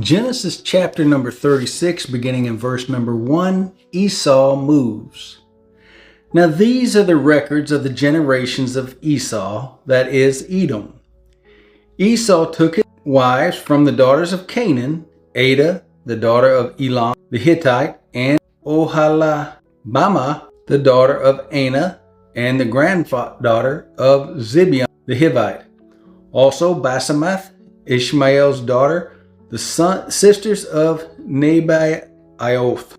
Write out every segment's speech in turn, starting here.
Genesis chapter number 36, beginning in verse number 1, Esau moves. Now these are the records of the generations of Esau, that is Edom. Esau took his wives from the daughters of Canaan, Adah, the daughter of Elam the Hittite, and Oholibamah, the daughter of Anah, and the granddaughter of Zibeon the Hivite. Also Basemath, Ishmael's daughter, the sisters of Nebaioth.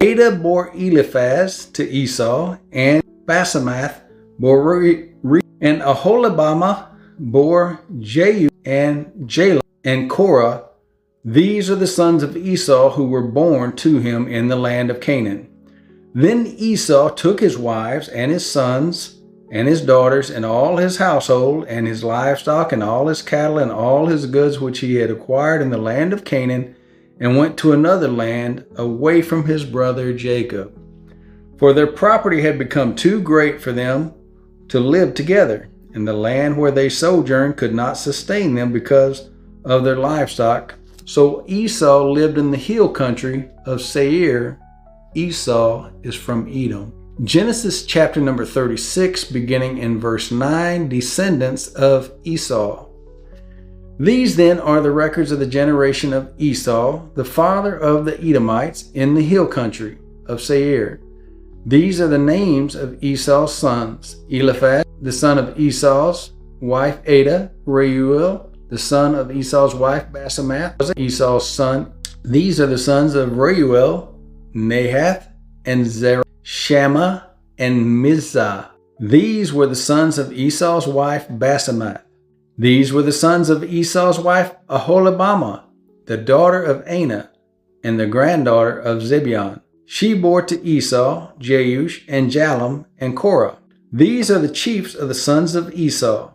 Adah bore Eliphaz to Esau, and Basemath bore and Oholibamah bore Jeush and Jalam and Korah. These are the sons of Esau who were born to him in the land of Canaan. Then Esau took his wives and his sons and his daughters and all his household and his livestock and all his cattle and all his goods which he had acquired in the land of Canaan, and went to another land away from his brother Jacob. For their property had become too great for them to live together, and the land where they sojourned could not sustain them because of their livestock. So Esau lived in the hill country of Seir. Esau is from Edom. Genesis chapter number 36, beginning in verse 9, Descendants of Esau. These then are the records of the generation of Esau, the father of the Edomites, in the hill country of Seir. These are the names of Esau's sons: Eliphaz, the son of Esau's wife Adah; Reuel, the son of Esau's wife Basemath, was Esau's son. These are the sons of Reuel: Nahath and Zerah, Shammah and Mizah. These were the sons of Esau's wife Basemath. These were the sons of Esau's wife Oholibamah, the daughter of Anah, and the granddaughter of Zibeon. She bore to Esau Jeush and Jalam and Korah. These are the chiefs of the sons of Esau.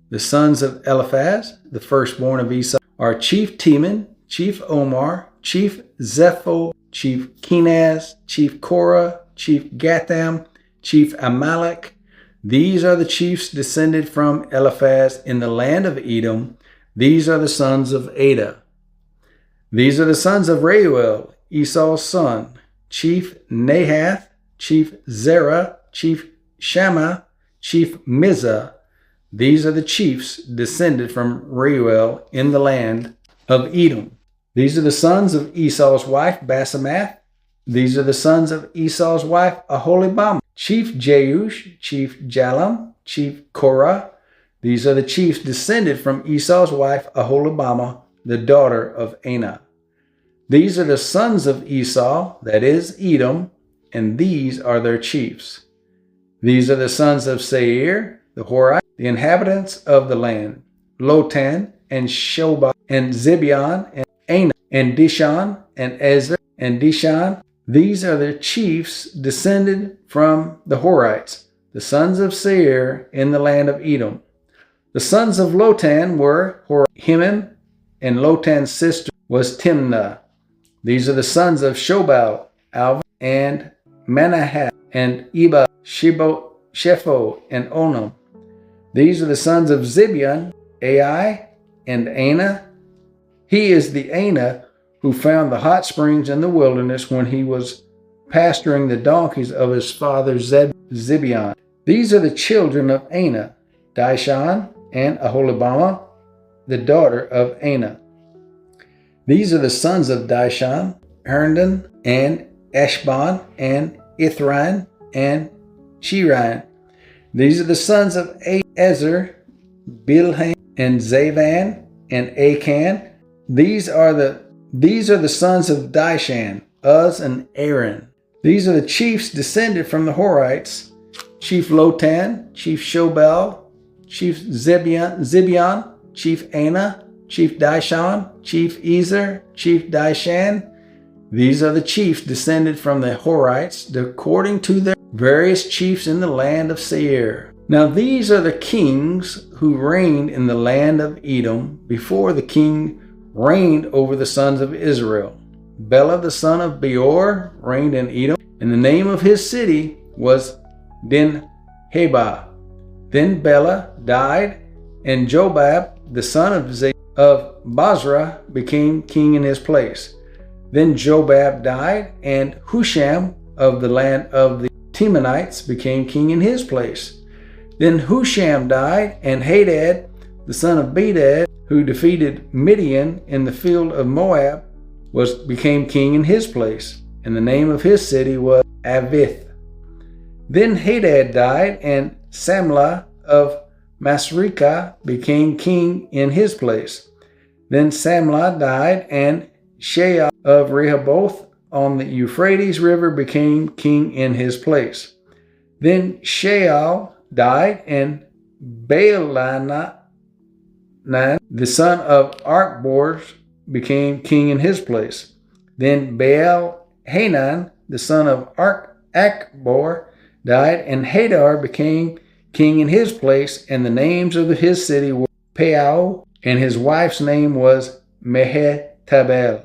The sons of Eliphaz, the firstborn of Esau, are Chief Teman, Chief Omar, Chief Zepho, Chief Kenaz, Chief Korah, Chief Gatham, Chief Amalek. These are the chiefs descended from Eliphaz in the land of Edom. These are the sons of Adah. These are the sons of Reuel, Esau's son: Chief Nahath, Chief Zerah, Chief Shammah, Chief Mizah. These are the chiefs descended from Reuel in the land of Edom. These are the sons of Esau's wife Basemath. These are the sons of Esau's wife Oholibamah: Chief Jeush, Chief Jalam, Chief Korah. These are the chiefs descended from Esau's wife Oholibamah, the daughter of Anah. These are the sons of Esau, that is Edom, and these are their chiefs. These are the sons of Seir, the Horites, the inhabitants of the land: Lotan and Shobal and Zibeon and Anah and Dishon and Ezer and Dishan. These are the chiefs descended from the Horites, the sons of Seir in the land of Edom. The sons of Lotan were Himim, and Lotan's sister was Timnah. These are the sons of Shobal, Alvan, and Manahath, and Eba, Shepho, and Onam. These are the sons of Zibeon, Ai, and Anah. He is the Anah who found the hot springs in the wilderness when he was pasturing the donkeys of his father Zibeon. These are the children of Anah: Dishon and Oholibamah, the daughter of Anah. These are the sons of Dishon: Herndon and Eshbon and Ithran and Shiran. These are the sons of Ezer: Bilhan and Zavan and Akan. These are the sons of Dishan: Uz and Aaron. These are the chiefs descended from the Horites: Chief Lotan, Chief Shobal, Chief Zibeon, Chief Anah, Chief Dishon, Chief Ezer, Chief Dishan. These are the chiefs descended from the Horites, according to their various chiefs in the land of Seir. Now these are the kings who reigned in the land of Edom before the king reigned over the sons of Israel. Bela the son of Beor reigned in Edom, and the name of his city was Dinhabah. Then Bela died, and Jobab the son of of Basra became king in his place. Then Jobab died, and Husham of the land of the Temanites became king in his place. Then Husham died, and Hadad, the son of Bedad, who defeated Midian in the field of Moab, became king in his place, and the name of his city was Avith. Then Hadad died, and Samlah of Masrekah became king in his place. Then Samlah died, and Sheol of Rehoboth on the Euphrates River became king in his place. Then Sheol died, and Baal-Hanan, the son of Achbor, became king in his place. Then Baal-Hanan, the son of Achbor, died, and Hadar became king in his place, and the names of his city were Peau, and his wife's name was Mehetabel,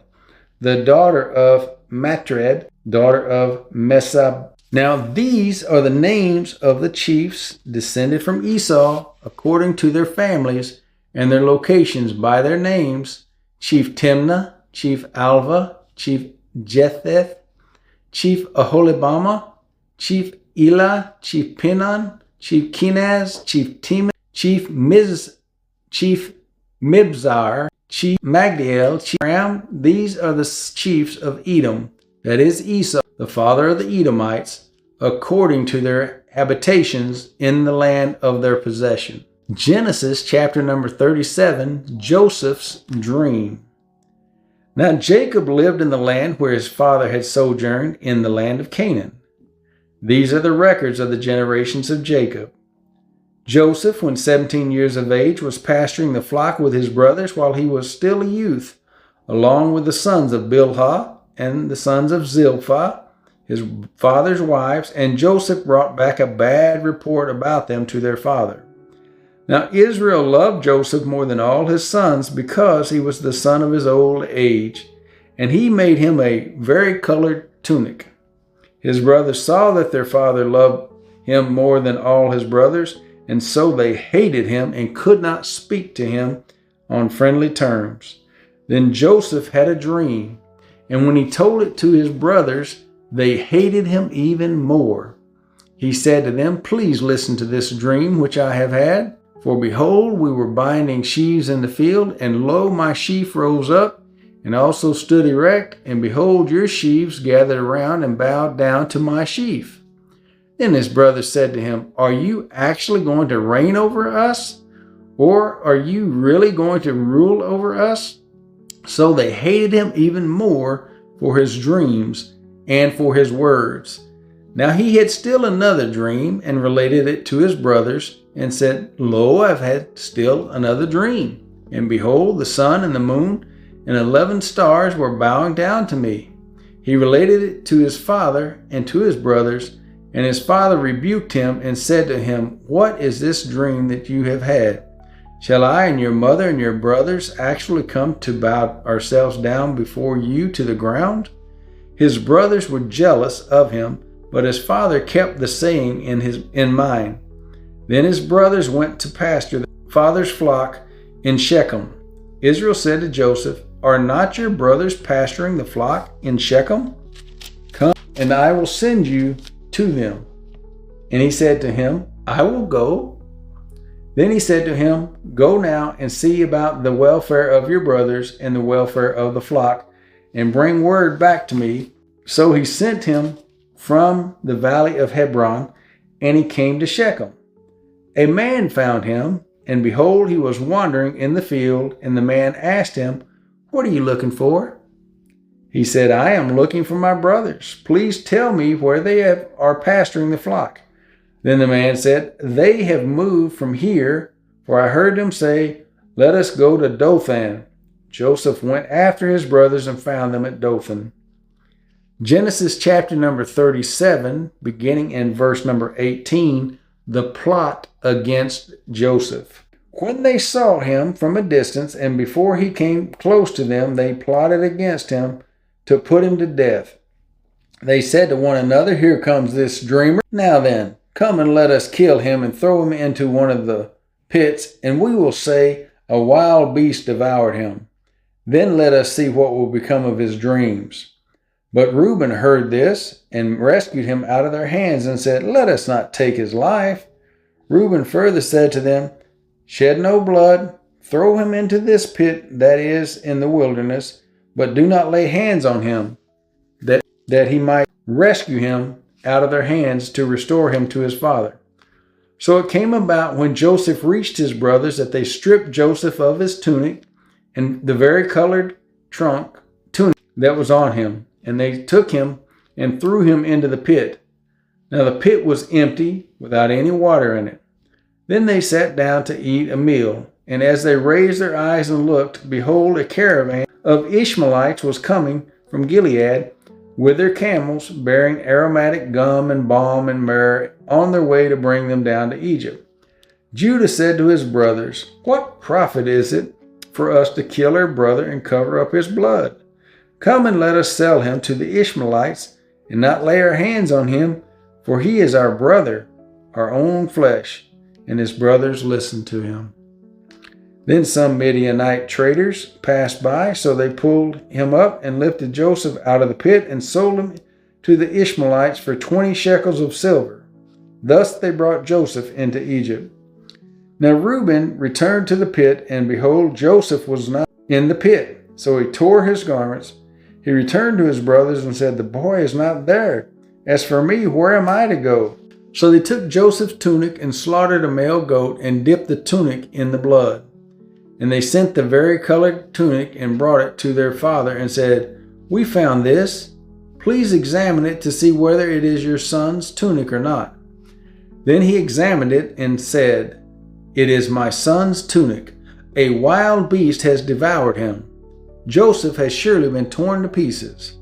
the daughter of Matred, daughter of Mesab. Now these are the names of the chiefs descended from Esau according to their families and their locations by their names: Chief Timnah, Chief Alva, Chief Jetheth, Chief Aholibama, Chief Elah, Chief Pinon, Chief Kenaz, Chief Teman, Chief Mibzar, Chief Magdiel, Chief Ram. These are the chiefs of Edom, that is Esau, the father of the Edomites, according to their habitations in the land of their possession. Genesis chapter number 37, Joseph's dream. Now Jacob lived in the land where his father had sojourned, in the land of Canaan. These are the records of the generations of Jacob. Joseph, when 17 years of age, was pasturing the flock with his brothers while he was still a youth, along with the sons of Bilhah and the sons of Zilpah, his father's wives, and Joseph brought back a bad report about them to their father. Now Israel loved Joseph more than all his sons because he was the son of his old age, and he made him a vari-colored tunic. His brothers saw that their father loved him more than all his brothers, and so they hated him and could not speak to him on friendly terms. Then Joseph had a dream, and when he told it to his brothers, they hated him even more. He said to them, "Please listen to this dream which I have had. For behold, we were binding sheaves in the field, and lo, my sheaf rose up and also stood erect, and behold, your sheaves gathered around and bowed down to my sheaf." Then his brothers said to him, "Are you actually going to reign over us? Or are you really going to rule over us?" So they hated him even more for his dreams and for his words. Now he had still another dream, and related it to his brothers, and said, "Lo, I've had still another dream. And behold, the sun and the moon and 11 stars were bowing down to me." He related it to his father and to his brothers, and his father rebuked him and said to him, "What is this dream that you have had? Shall I and your mother and your brothers actually come to bow ourselves down before you to the ground?" His brothers were jealous of him, but his father kept the saying in mind. Then his brothers went to pasture the father's flock in Shechem. Israel said to Joseph, "Are not your brothers pasturing the flock in Shechem? Come, and I will send you to them." And he said to him, "I will go." Then he said to him, "Go now and see about the welfare of your brothers and the welfare of the flock, and bring word back to me." So he sent him from the valley of Hebron, and he came to Shechem. A man found him, and behold, he was wandering in the field, and the man asked him, "What are you looking for?" He said, "I am looking for my brothers. Please tell me where they are pasturing the flock." Then the man said, "They have moved from here, for I heard them say, 'Let us go to Dothan.'" Joseph went after his brothers and found them at Dothan. Genesis chapter number 37, beginning in verse number 18, the plot against Joseph. When they saw him from a distance, and before he came close to them, they plotted against him to put him to death. They said to one another, "Here comes this dreamer. Now then, come and let us kill him and throw him into one of the pits, and we will say, a wild beast devoured him. Then let us see what will become of his dreams. But Reuben heard this and rescued him out of their hands and said, Let us not take his life. Reuben further said to them, Shed no blood, throw him into this pit that is in the wilderness, but do not lay hands on him, that he might rescue him out of their hands to restore him to his father. So it came about when Joseph reached his brothers that they stripped Joseph of his tunic and the varicolored tunic that was on him, and they took him and threw him into the pit. Now the pit was empty, without any water in it. Then they sat down to eat a meal, and as they raised their eyes and looked, behold, a caravan of Ishmaelites was coming from Gilead with their camels, bearing aromatic gum and balm and myrrh, on their way to bring them down to Egypt. Judah said to his brothers, What profit is it for us to kill our brother and cover up his blood? Come and let us sell him to the Ishmaelites, and not lay our hands on him, for he is our brother, our own flesh. And his brothers listened to him. Then some Midianite traders passed by, so they pulled him up and lifted Joseph out of the pit and sold him to the Ishmaelites for 20 shekels of silver. Thus they brought Joseph into Egypt. Now Reuben returned to the pit, and behold, Joseph was not in the pit. So he tore his garments. He returned to his brothers and said, The boy is not there. As for me, where am I to go? So they took Joseph's tunic and slaughtered a male goat and dipped the tunic in the blood. And they sent the varicolored tunic and brought it to their father and said, We found this. Please examine it to see whether it is your son's tunic or not. Then he examined it and said, It is my son's tunic. A wild beast has devoured him. Joseph has surely been torn to pieces.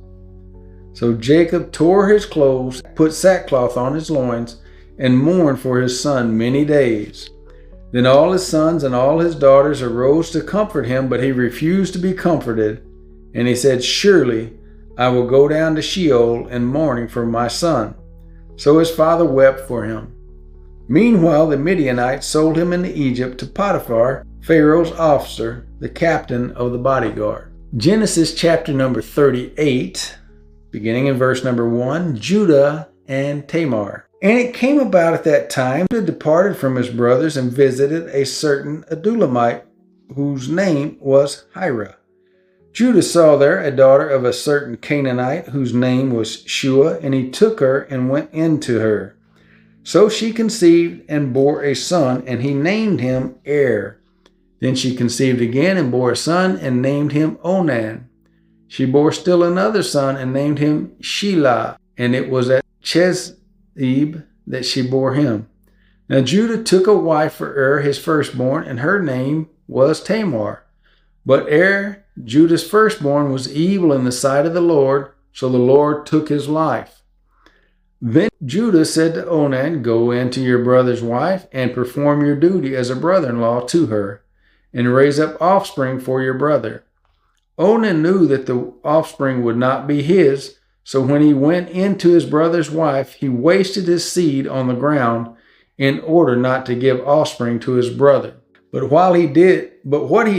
So Jacob tore his clothes, put sackcloth on his loins, and mourned for his son many days. Then all his sons and all his daughters arose to comfort him, but he refused to be comforted. And he said, Surely I will go down to Sheol in mourning for my son. So his father wept for him. Meanwhile the Midianites sold him into Egypt to Potiphar, Pharaoh's officer, the captain of the bodyguard. Genesis chapter number 38, beginning in verse number 1, Judah and Tamar. And it came about at that time, Judah departed from his brothers and visited a certain Adullamite, whose name was Hira. Judah saw there a daughter of a certain Canaanite, whose name was Shua, and he took her and went into her. So she conceived and bore a son, and he named him Er. Then she conceived again and bore a son, and named him Onan. She bore still another son, and named him Shelah, and it was at Chezib that she bore him. Now Judah took a wife for his firstborn, and her name was Tamar. But Judah's firstborn, was evil in the sight of the Lord, so the Lord took his life. Then Judah said to Onan, Go in to your brother's wife, and perform your duty as a brother-in-law to her, and raise up offspring for your brother. Onan knew that the offspring would not be his, so when he went in to his brother's wife, he wasted his seed on the ground in order not to give offspring to his brother. But what he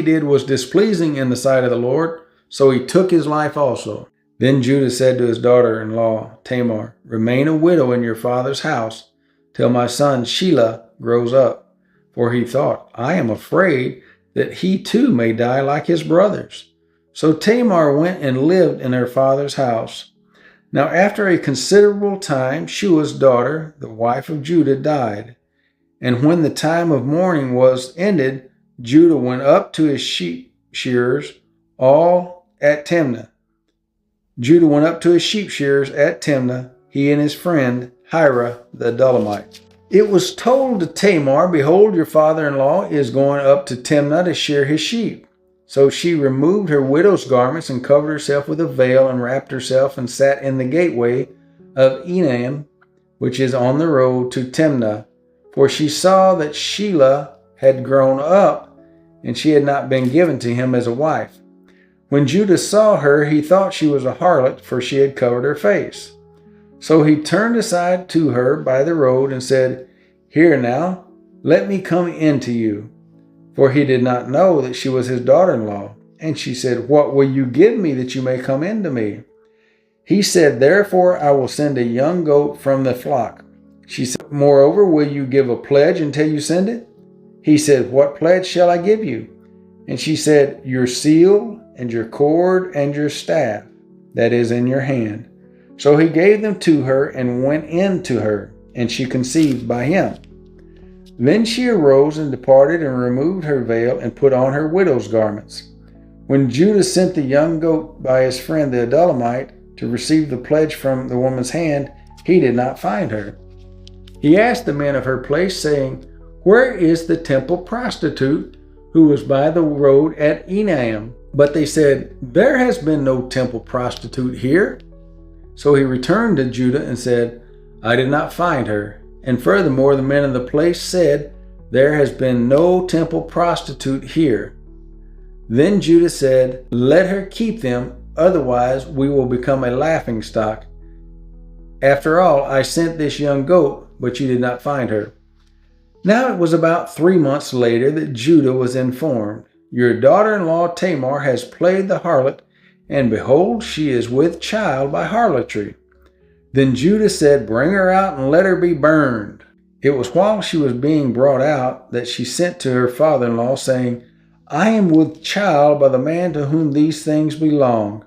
did was displeasing in the sight of the Lord, so he took his life also. Then Judah said to his daughter-in-law Tamar, Remain a widow in your father's house till my son Shelah grows up. For he thought, I am afraid that he too may die like his brothers. So Tamar went and lived in her father's house. Now after a considerable time, Shua's daughter, the wife of Judah, died. And when the time of mourning was ended, Judah went up to his sheep shearers, all at Timnah. Judah went up to his sheep shearers at Timnah, he and his friend Hira the Adullamite. It was told to Tamar, Behold, your father-in-law is going up to Timnah to shear his sheep. So she removed her widow's garments and covered herself with a veil and wrapped herself and sat in the gateway of Enam, which is on the road to Timnah. For she saw that Shelah had grown up, and she had not been given to him as a wife. When Judah saw her, he thought she was a harlot, for she had covered her face. So he turned aside to her by the road and said, Here now, let me come in to you. for he did not know that she was his daughter-in-law. And she said, "What will you give me that you may come in to me?" He said, "Therefore I will send a young goat from the flock." She said, "Moreover, will you give a pledge until you send it?" He said, "What pledge shall I give you?" And she said, "Your seal and your cord and your staff, that is in your hand." So he gave them to her and went in to her, and she conceived by him. Then she arose and departed and removed her veil and put on her widow's garments. When Judah sent the young goat by his friend the Adullamite to receive the pledge from the woman's hand, he did not find her. He asked the men of her place, saying, "Where is the temple prostitute who was by the road at Enaim?" But they said, "There has been no temple prostitute here." So he returned to Judah and said, "I did not find her." And furthermore, the men of the place said, "There has been no temple prostitute here." Then Judah said, "Let her keep them, otherwise we will become a laughingstock. After all, I sent this young goat, but you did not find her." Now it was about 3 months later that Judah was informed, "Your daughter-in-law Tamar has played the harlot, and behold, she is with child by harlotry." Then Judah said, "Bring her out and let her be burned." It was while she was being brought out that she sent to her father-in-law, saying, "I am with child by the man to whom these things belong."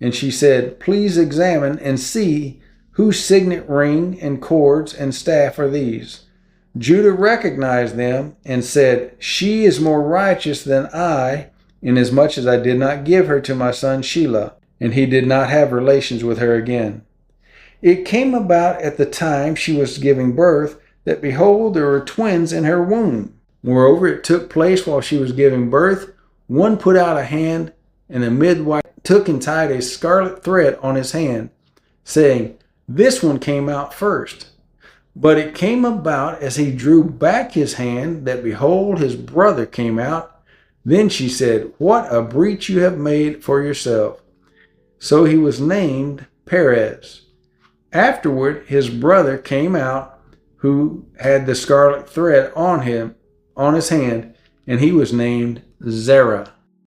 And she said, "Please examine and see whose signet ring and cords and staff are these." Judah recognized them and said, "She is more righteous than I, inasmuch as I did not give her to my son Shelah." And he did not have relations with her again. It came about at the time she was giving birth that, behold, there were twins in her womb. Moreover, it took place while she was giving birth. One put out a hand, and the midwife took and tied a scarlet thread on his hand, saying, "This one came out first." But it came about as he drew back his hand that, behold, his brother came out. Then she said, "What a breach you have made for yourself." So he was named Perez. Afterward, his brother came out, who had the scarlet thread on his hand, and he was named Zerah.